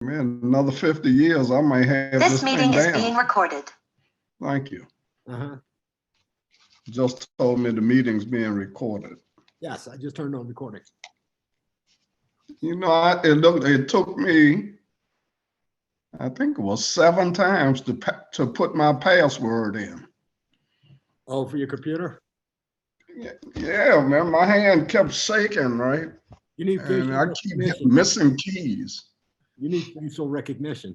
Man, another 50 years, I may have This this meeting thing is down. being recorded. Thank you. Uh-huh. Just told me the meeting's being recorded. Yes, I just turned on recording. You know, it took me, I think it was 7 times to put my password in. Oh, for your computer? Yeah, man, my hand kept shaking, right? You need And facial I keep recognition. missing keys. You need facial recognition.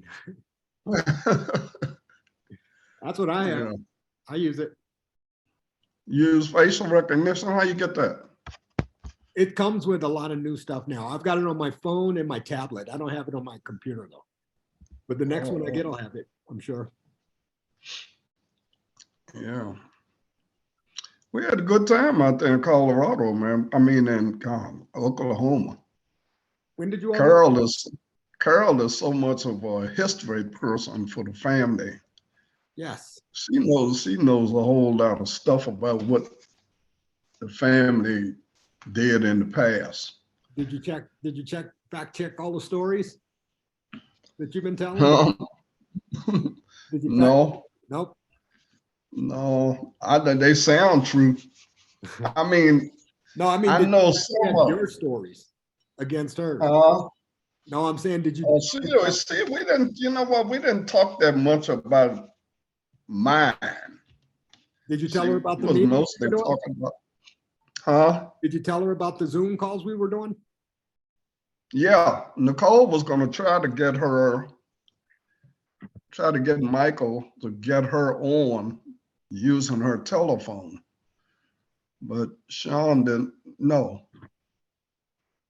That's what I have. Yeah. I use it. Use facial recognition. How you get that? It comes with a lot of new stuff now. I've got it on my phone and my tablet. I don't have it on my computer though. But the next one I get, I'll have it, I'm sure. Yeah. We had a good time out there in Colorado, man. I mean, in Oklahoma. When did you all Carol is so much of a history person for the family. Yes. She knows a whole lot of stuff about what the family did in the past. Did you fact check all the stories that you've been telling? Did you No, Nope. no. They sound true. I mean, No, I mean, I did know you some check of your them. stories against hers? Uh, No, I'm saying, did you? see, we didn't, you know what? We didn't talk that much about mine. Did you tell her about the was meeting? mostly talking about, huh? Did you tell her about the Zoom calls we were doing? Yeah, Nicole was gonna try to get Michael to get her on using her telephone. But Sean didn't. No,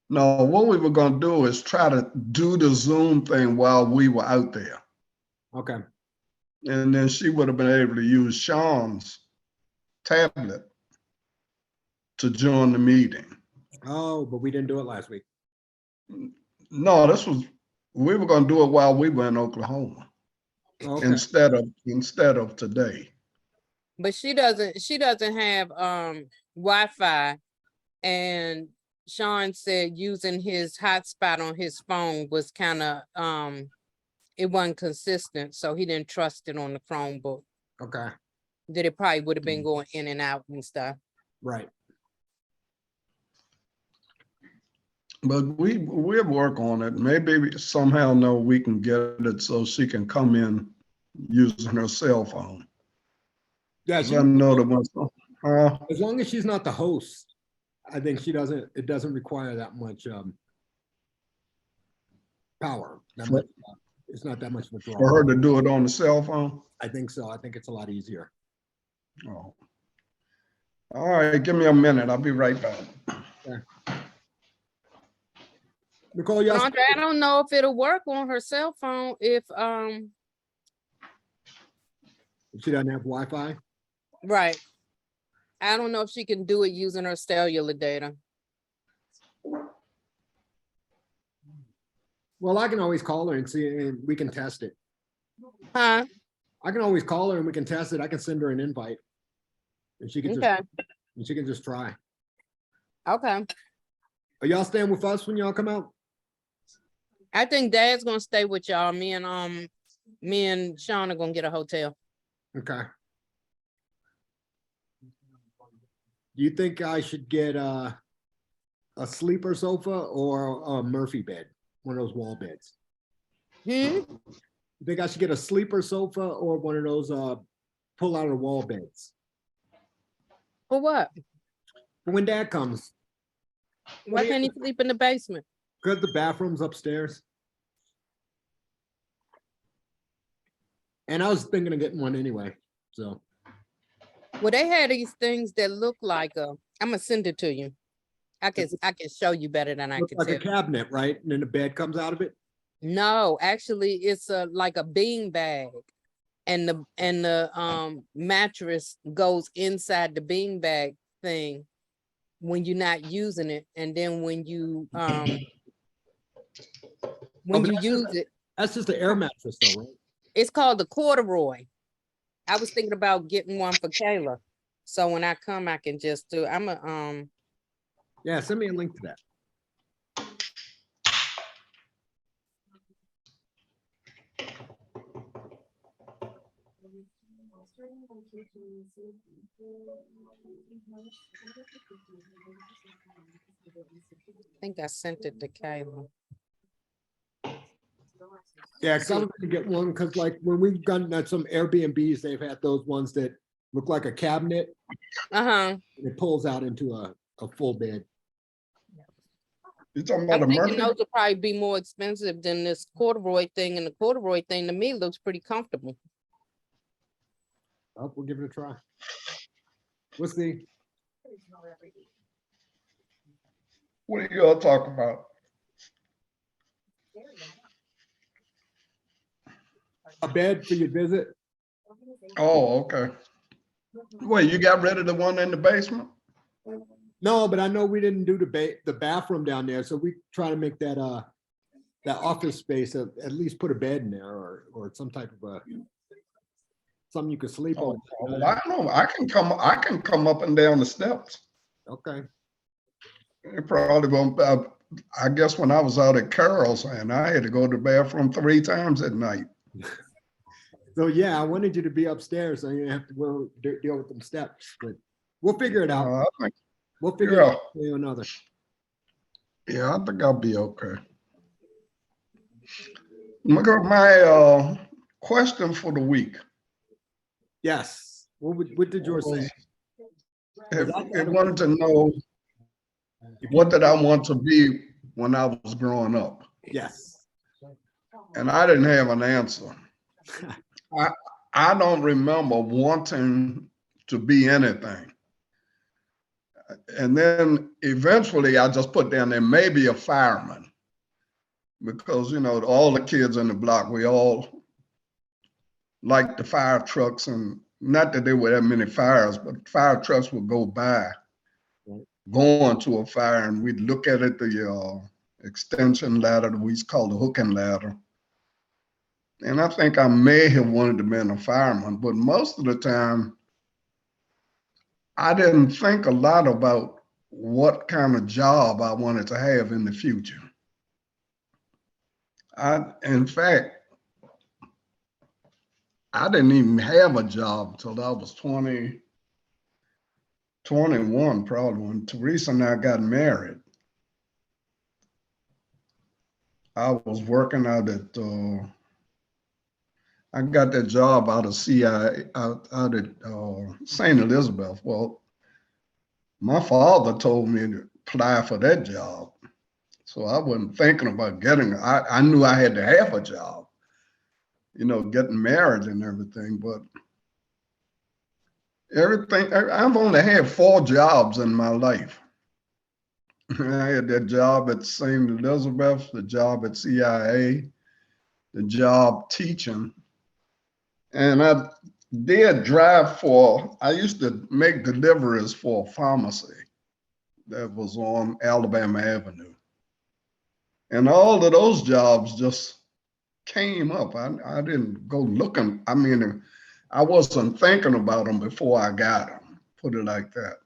what we were gonna do is try to do the Zoom thing while we were out there. Okay. And then she would have been able to use Sean's tablet to join the meeting. Oh, but we didn't do it last week. No, we were gonna do it while we were in Oklahoma. Okay. Instead of today. But she doesn't have Wi-Fi, and Sean said using his hotspot on his phone was kind of it wasn't consistent, so he didn't trust it on the Chromebook. Okay. That it probably would have been going in and out and stuff. Right. But we'll work on it. Maybe somehow we can get it so she can come in using her cell phone. Yeah. I know the one. As long as she's not the host, I think it doesn't require that much power. It's not that much of a draw. For her to do it on the cell phone? I think so. I think it's a lot easier. Oh. All right, give me a minute. I'll be right back. Yeah. Nicole, yes. Sandra, I don't know if it'll work on her cell phone if She doesn't have Wi-Fi. right. I don't know if she can do it using her cellular data. Well, I can always call her and see, and we can test it. Huh? I can always call her and we can test it. I can send her an invite, and she can Okay. just try. Okay. Are y'all staying with us when y'all come out? I think Dad's gonna stay with y'all. Me and Sean are gonna get a hotel. Okay. Do you think I should get a sleeper sofa or a Murphy bed, one of those wall beds? You think I should get a sleeper sofa or one of those pull out of wall beds? For what? For when Dad comes, Why can't he sleep in the basement? because the bathroom's upstairs. And I was thinking of getting one anyway, so. Well, they had these things that look like I'm gonna send it to you. I can show you better than I Looks can like a tell. cabinet, right? And then the bed comes out of it. No, actually, it's like a bean bag, and the mattress goes inside the bean bag thing when you're not using it, and then when you use it, That's just an air mattress though, right? it's called the corduroy. I was thinking about getting one for Kayla, so when I come, I can just do. Yeah, send me a link to that. I think I sent it to Kayla. Yeah, because I was gonna get one, because like when we've gotten at some Airbnbs, they've had those ones that look like a cabinet. Uh-huh. And it pulls out into a full bed. You talking about I'm a thinking Murphy? those will probably be more expensive than this corduroy thing, and the corduroy thing to me looks pretty comfortable. Oh, we'll give it a try. We'll see. What are y'all talking about? A bed for your visit? Oh, okay. Wait, you got rid of the one in the basement? No, but I know we didn't do the bathroom down there, so we try to make that that office space at least put a bed in there or some type of a something you could sleep Oh, on. well, I don't know. I can come up and down the steps. Okay. It probably won't. I guess when I was out at Carol's, and I had to go to the bathroom 3 times at night. So yeah, I wanted you to be upstairs, so you have to go deal with them steps, but we'll figure it out. I think, We'll figure it yeah, out one way or another. yeah, I think I'll be okay. My question for the week. Yes. What did yours say? It wanted to know what did I want to be when I was growing up, Yes. and I didn't have an answer. I don't remember wanting to be anything. And then eventually I just put down there maybe a fireman, because you know all the kids in the block, we all liked the fire trucks, and not that there were that many fires, but fire trucks would go by going to a fire, and we'd look at it, the extension ladder that we used to call the hook and ladder. And I think I may have wanted to be a fireman, but most of the time I didn't think a lot about what kind of job I wanted to have in the future. In fact, I didn't even have a job until I was 21, probably when Teresa and I got married. I was working out at, I got that job out of CIA, out at St. Elizabeth. Well, my father told me to apply for that job. So I wasn't thinking about getting, I knew I had to have a job, you know, getting married and everything, but I've only had 4 jobs in my life. I had that job at St. Elizabeth, the job at CIA, the job teaching. And I did drive I used to make deliveries for a pharmacy that was on Alabama Avenue. And all of those jobs just came up. I didn't go looking. I mean, I wasn't thinking about them before I got them, put it like that.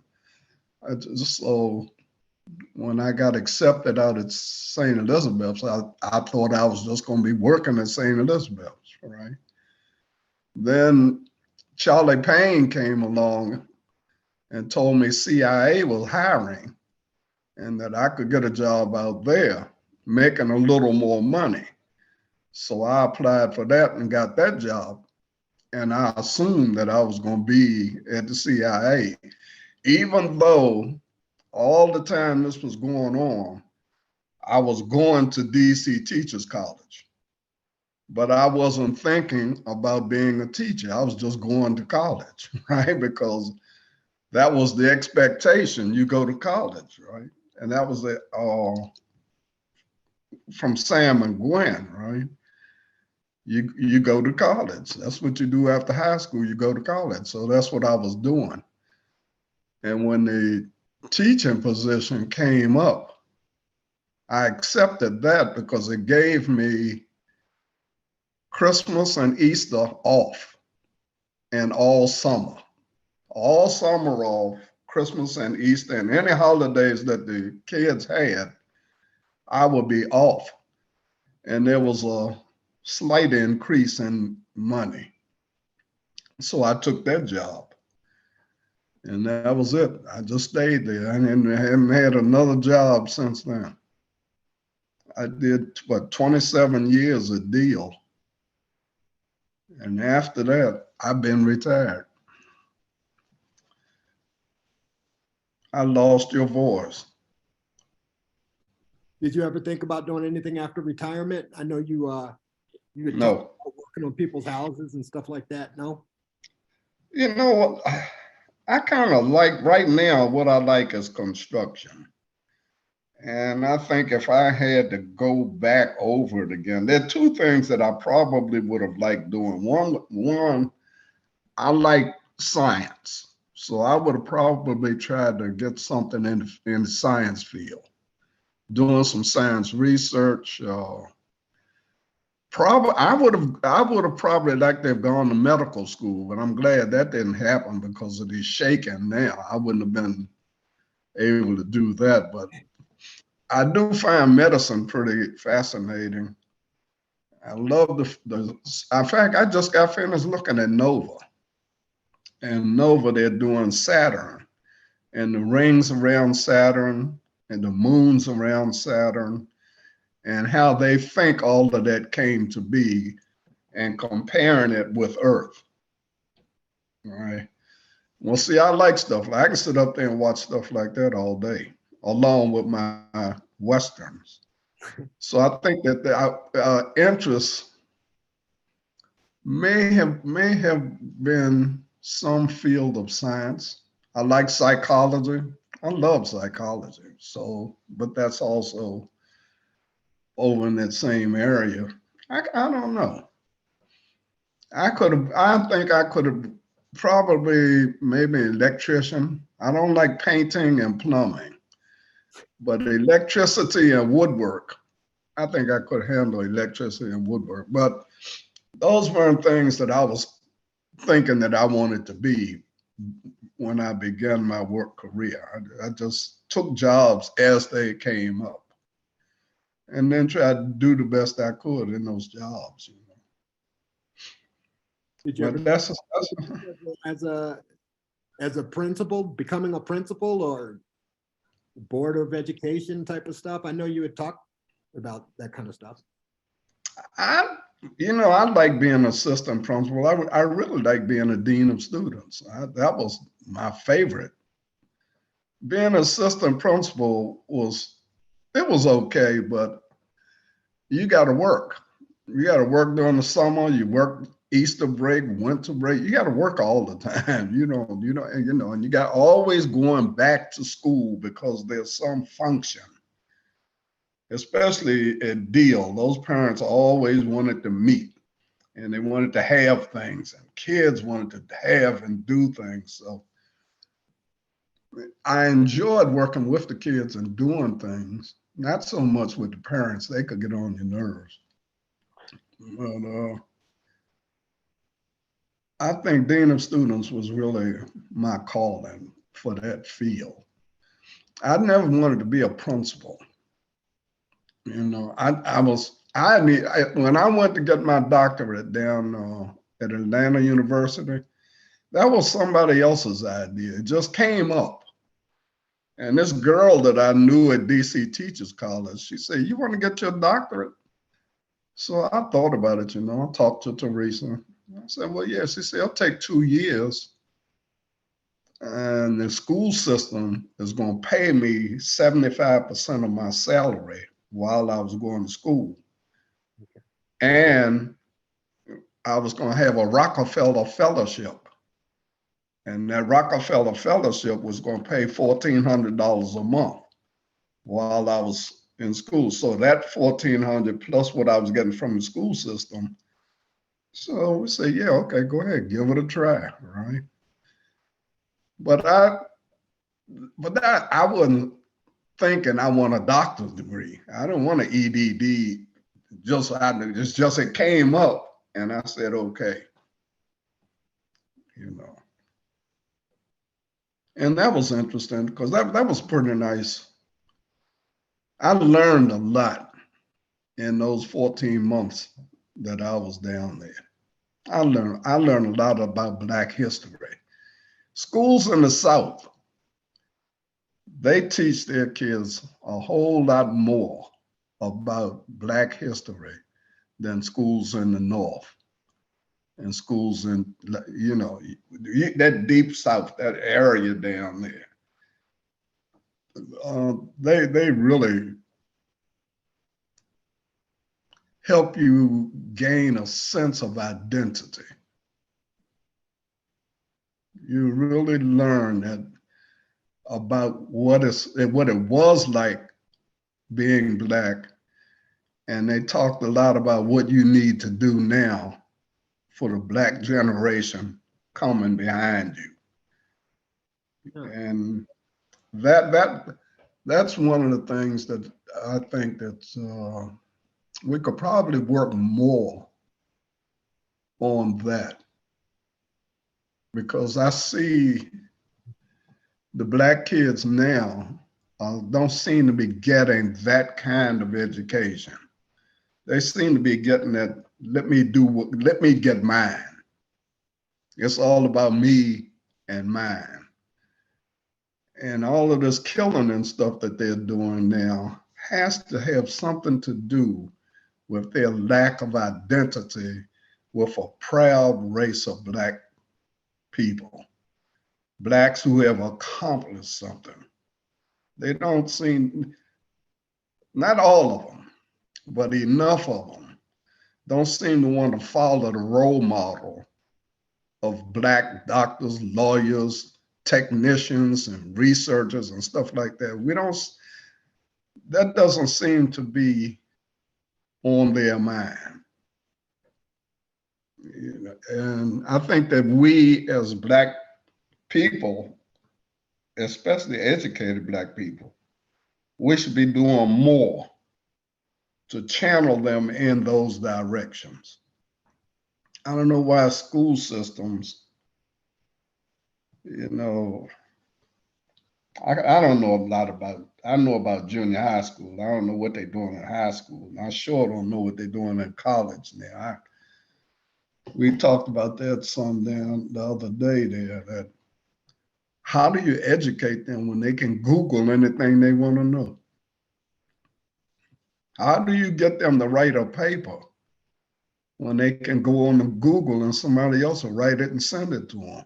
So when I got accepted out at St. Elizabeth's, I thought I was just going to be working at St. Elizabeth's, right? Then Charlie Payne came along and told me CIA was hiring and that I could get a job out there making a little more money. So I applied for that and got that job. And I assumed that I was going to be at the CIA, even though all the time this was going on, I was going to DC Teachers College. But I wasn't thinking about being a teacher. I was just going to college, right? Because that was the expectation. You go to college, right? And that was from Sam and Gwen, right? You go to college. That's what you do after high school. You go to college. So that's what I was doing. And when the teaching position came up, I accepted that because it gave me Christmas and Easter off and all summer off, Christmas and Easter and any holidays that the kids had, I would be off. And there was a slight increase in money. So I took that job. And that was it. I just stayed there. I haven't had another job since then. I did, what, 27 years a deal. And after that, I've been retired. I lost your voice. Did you ever think about doing anything after retirement? I know you you had No. talked about working on people's houses and stuff like that. No? You know what? I kind of like, right now, what I like is construction. And I think if I had to go back over it again, there are two things that I probably would have liked doing. One, I like science. So I would have probably tried to get something in the science field, doing some science research. Probably I would have probably liked to have gone to medical school, but I'm glad that didn't happen because of these shaking now. I wouldn't have been able to do that, but I do find medicine pretty fascinating. I love in fact, I just got finished looking at Nova. And Nova, they're doing Saturn and the rings around Saturn and the moons around Saturn and how they think all of that came to be and comparing it with Earth. All right. Well, see, I like stuff. I can sit up there and watch stuff like that all day, along with my Westerns. So I think that the interest may have been some field of science. I like psychology. I love psychology. So, but that's also over in that same area. I don't know. I think I could have probably maybe electrician. I don't like painting and plumbing, but electricity and woodwork, I think I could handle electricity and woodwork. But those weren't things that I was thinking that I wanted to be when I began my work career. I just took jobs as they came up and then tried to do the best I could in those jobs. Did you ever But that's as a principal, becoming a principal or board of education type of stuff? I know you had talked about that kind of stuff. I I like being an assistant principal. I really like being a dean of students. That was my favorite. Being an assistant principal was okay, but you got to work. You got to work during the summer. You work Easter break, winter break. You got to work all the time. And you got always going back to school because there's some function. Especially at Deal, those parents always wanted to meet and they wanted to have things, and kids wanted to have and do things. So I enjoyed working with the kids and doing things, not so much with the parents. They could get on your nerves. But I think Dean of Students was really my calling for that field. I never wanted to be a principal. When I went to get my doctorate down at Atlanta University, that was somebody else's idea. It just came up. And this girl that I knew at DC Teachers College, she said, "You want to get your doctorate?" So I thought about it, I talked to Teresa. I said, "Well, yeah." She said, "It'll take 2 years. And the school system is going to pay me 75% of my salary while I was going to school. And I was going to have a Rockefeller Fellowship. And that Rockefeller Fellowship was going to pay $1,400 a month while I was in school. So that $1,400 plus what I was getting from the school system. So we say, yeah, okay, go ahead, give it a try, right? But I wasn't thinking I want a doctor's degree. I didn't want an EDD. Just it came up, and I said, okay, And that was interesting because that was pretty nice. I learned a lot in those 14 months that I was down there. I learned a lot about Black history. Schools in the South, they teach their kids a whole lot more about Black history than schools in the North and schools in, that deep South, that area down there. They really help you gain a sense of identity. You really learn that about what it was like being Black, and they talked a lot about what you need to do now for the Black generation coming behind you. And that's one of the things that I think that we could probably work more on that, because I see the Black kids now don't seem to be getting that kind of education. They seem to be getting that, let me get mine. It's all about me and mine. And all of this killing and stuff that they're doing now has to have something to do with their lack of identity with a proud race of Black people, Blacks who have accomplished something. They don't seem, not all of them, but enough of them don't seem to want to follow the role model of Black doctors, lawyers, technicians, and researchers and stuff like that. That doesn't seem to be on their mind. And I think that we as Black people, especially educated Black people, we should be doing more to channel them in those directions. I don't know why school systems, I don't know a lot about, I know about junior high school. I don't know what they're doing in high school. I sure don't know what they're doing in college now. We talked about that some down the other day there, that how do you educate them when they can Google anything they want to know? How do you get them to write a paper when they can go on to Google and somebody else will write it and send it to them?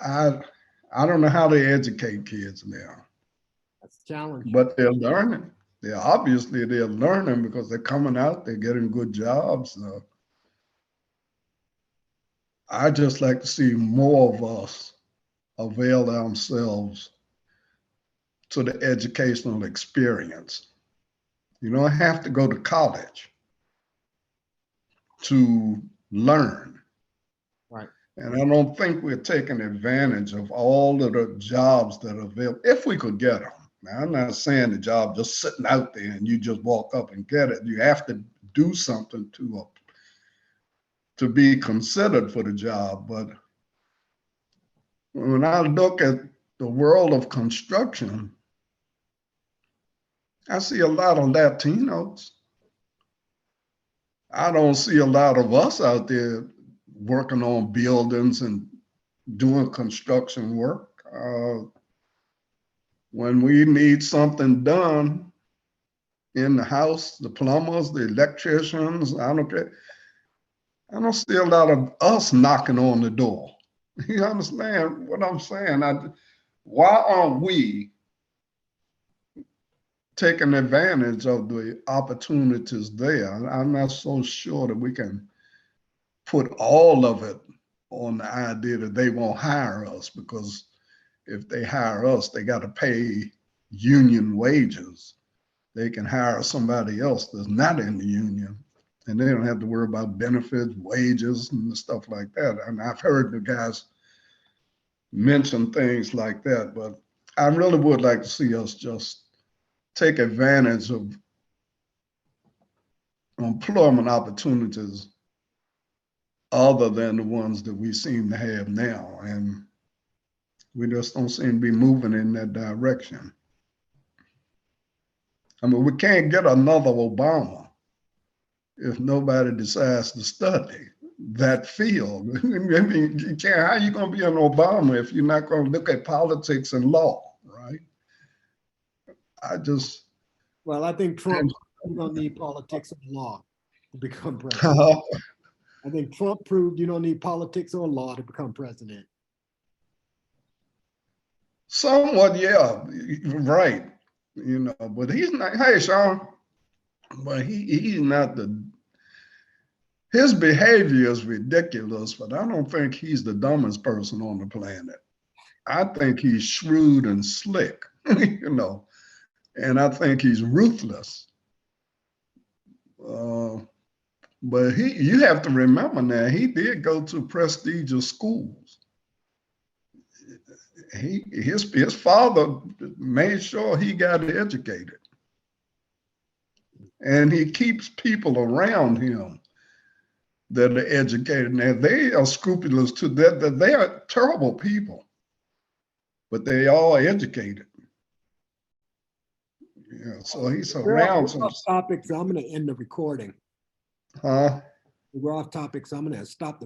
I don't know how they educate kids now. That's a challenge. But they're learning. They're learning because they're coming out, they're getting good jobs. I just like to see more of us avail ourselves to the educational experience. You don't have to go to college to learn. Right. And I don't think we're taking advantage of all of the jobs that are available, if we could get them. Now, I'm not saying the job just sitting out there and you just walk up and get it. You have to do something to be considered for the job. But when I look at the world of construction, I see a lot of Latinos. I don't see a lot of us out there working on buildings and doing construction work. When we need something done in the house, the plumbers, the electricians, I don't see a lot of us knocking on the door. You understand what I'm saying? Why aren't we taking advantage of the opportunities there? I'm not so sure that we can put all of it on the idea that they won't hire us, because if they hire us, they got to pay union wages. They can hire somebody else that's not in the union, and they don't have to worry about benefits, wages, and stuff like that. And I've heard the guys mention things like that, but I really would like to see us just take advantage of employment opportunities other than the ones that we seem to have now. And we just don't seem to be moving in that direction. I mean, we can't get another Obama, if nobody decides to study that field. I mean, you can't, how you going to be an Obama if you're not going to look at politics and law, right? I just, Well, I think Trump you don't need politics and law to become president. I think Trump proved you don't need politics or law to become president. somewhat, yeah, right. You know, but he's not, hey, Sean, but he's not his behavior is ridiculous, but I don't think he's the dumbest person on the planet. I think he's shrewd and slick, you know, and I think he's ruthless. But you have to remember now, he did go to prestigious schools. His father made sure he got educated, and he keeps people around him that are educated. Now they are scrupulous too. That they are terrible people, but they are educated. Yeah, so he's around some. We're off topic, so I'm going to end the recording. Huh? We're off topic, so I'm going to stop the